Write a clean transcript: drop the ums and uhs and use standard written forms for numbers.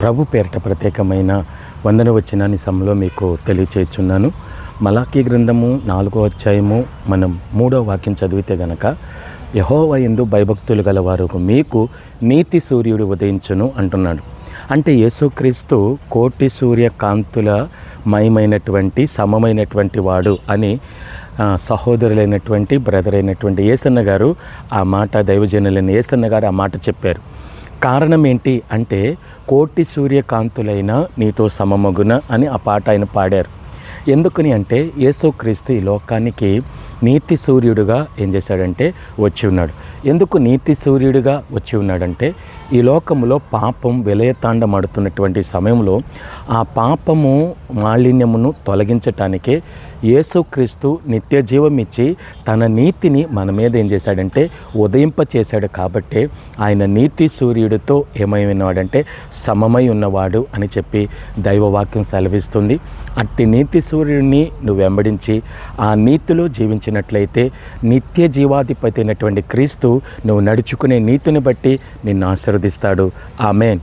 ప్రభు పేరిట ప్రత్యేకమైన వందన వచనాన్ని సమలో మీకు తెలియచేస్తున్నాను. మలాకీ గ్రంథము 4వ అధ్యాయము మనం 3వ వాక్యం చదివితే గనక, యెహోవా యందు భయభక్తులు గలవారు మీకు నీతి సూర్యుడు ఉదయించును అంటున్నాడు. అంటే యేసుక్రీస్తు కోటి సూర్య కాంతుల మయమైనటువంటి సమమైనటువంటి వాడు అని సహోదరులైనటువంటి బ్రదర్ అయినటువంటి యేసన్న గారు ఆ మాట, దైవజనులైన యేసన్న గారు ఆ మాట చెప్పారు. కారణం ఏంటి అంటే, కోటి సూర్యకాంతులైన నీతో సమమగున అని ఆ పాట ఆయన పాడారు. ఎందుకని అంటే, యేసుక్రీస్తు ఈ లోకానికి నీతి సూర్యుడుగా ఏం చేశాడంటే వచ్చి ఉన్నాడు. ఎందుకు నీతి సూర్యుడిగా వచ్చి ఉన్నాడంటే, ఈ లోకంలో పాపం విలయతాండమాడుతున్నటువంటి సమయంలో ఆ పాపము మాలిన్యమును తొలగించటానికే యేసుక్రీస్తు నిత్య జీవం ఇచ్చి తన నీతిని మన మీద ఏం చేశాడంటే ఉదయింపచేశాడు. కాబట్టే ఆయన నీతి సూర్యుడితో ఏమైనాడంటే సమమై ఉన్నవాడు అని చెప్పి దైవవాక్యం సెలవిస్తుంది. అట్టి నీతి సూర్యుడిని నువ్వు వెంబడించి ఆ నీతిలో జీవించినట్లయితే నిత్య జీవాధిపతి అయినటువంటి క్రీస్తు నువ్వు నడుచుకునే నీతిని బట్టి నిన్ను ఆశీర్వదిస్తాడు. ఆమేన్.